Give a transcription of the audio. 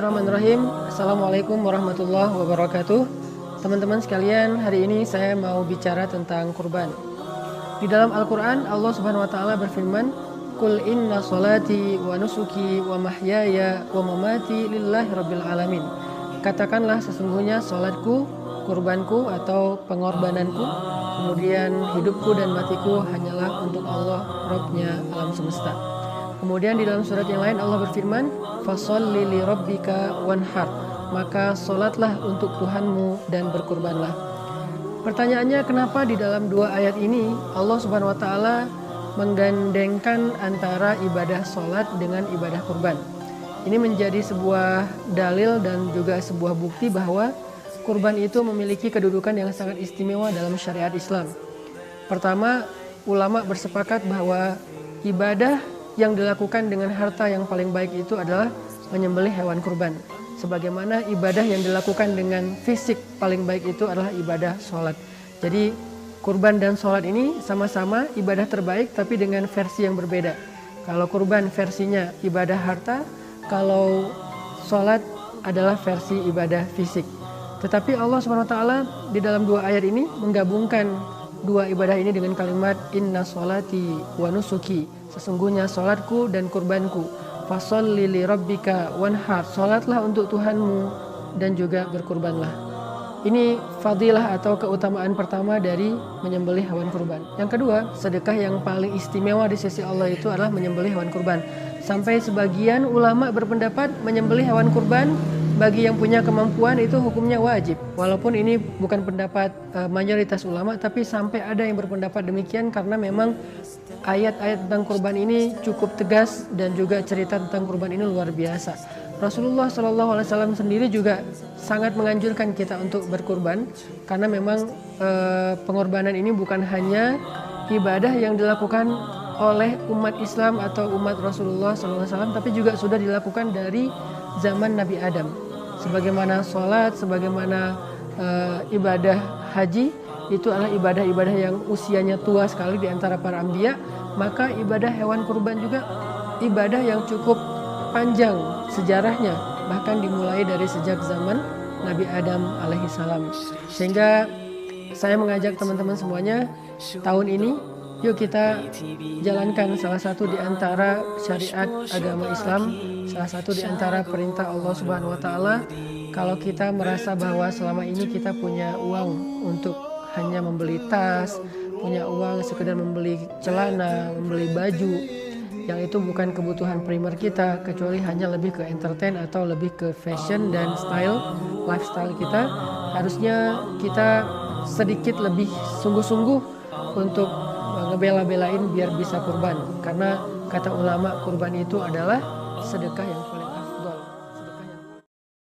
Bismillahirrahmanirrahim. Assalamualaikum warahmatullahi wabarakatuh. Teman-teman sekalian, hari ini saya mau bicara tentang kurban. Di dalam Al-Quran, Allah Subhanahu wa Ta'ala berfirman, "Qul inna sholati wa nusuki wa mahyaya wa mamati lillahi rabbil alamin." Katakanlah, sesungguhnya sholatku, kurbanku atau pengorbananku, kemudian hidupku dan matiku hanyalah untuk Allah, Rabbnya alam semesta. Kemudian di dalam surat yang lain Allah berfirman, "Fasholli li rabbika wanhar." Maka solatlah untuk Tuhanmu dan berkurbanlah. Pertanyaannya, kenapa di dalam dua ayat ini Allah Subhanahu wa Ta'ala menggandengkan antara ibadah solat dengan ibadah kurban? Ini menjadi sebuah dalil dan juga sebuah bukti bahwa kurban itu memiliki kedudukan yang sangat istimewa dalam syariat Islam. Pertama, ulama bersepakat bahwa ibadah yang dilakukan dengan harta yang paling baik itu adalah menyembelih hewan kurban. Sebagaimana ibadah yang dilakukan dengan fisik paling baik itu adalah ibadah sholat. Jadi kurban dan sholat ini sama-sama ibadah terbaik tapi dengan versi yang berbeda. Kalau kurban versinya ibadah harta, kalau sholat adalah versi ibadah fisik. Tetapi Allah SWT di dalam dua ayat ini menggabungkan dua ibadah ini dengan kalimat inna sholati wa nusuki. Sesungguhnya sholatku dan kurbanku. Fasholli li rabbika wanhar. Sholatlah untuk Tuhanmu dan juga berkurbanlah. Ini fadilah atau keutamaan pertama dari menyembelih hewan kurban. Yang kedua, sedekah yang paling istimewa di sisi Allah itu adalah menyembelih hewan kurban. Sampai sebagian ulama berpendapat menyembelih hewan kurban bagi yang punya kemampuan itu hukumnya wajib. Walaupun ini bukan pendapat mayoritas ulama, tapi sampai ada yang berpendapat demikian karena memang ayat-ayat tentang kurban ini cukup tegas dan juga cerita tentang kurban ini luar biasa. Rasulullah SAW sendiri juga sangat menganjurkan kita untuk berkurban karena memang pengorbanan ini bukan hanya ibadah yang dilakukan oleh umat Islam atau umat Rasulullah SAW, tapi juga sudah dilakukan dari zaman Nabi Adam. Sebagaimana sholat, sebagaimana ibadah haji, itu adalah ibadah-ibadah yang usianya tua sekali di antara para anbiya. Maka ibadah hewan kurban juga ibadah yang cukup panjang sejarahnya, bahkan dimulai dari sejak zaman Nabi Adam alaihissalam. Sehingga saya mengajak teman-teman semuanya, tahun ini yuk kita jalankan salah satu di antara syariat agama Islam, salah satu di antara perintah Allah Subhanahu wa Ta'ala. Kalau kita merasa bahwa selama ini kita punya uang untuk hanya membeli tas, punya uang sekedar membeli celana, membeli baju, yang itu bukan kebutuhan primer kita, kecuali hanya lebih ke entertain atau lebih ke fashion dan style, lifestyle kita, harusnya kita sedikit lebih sungguh-sungguh untuk ngebela-belain biar bisa kurban. Karena kata ulama, kurban itu adalah sedekah yang paling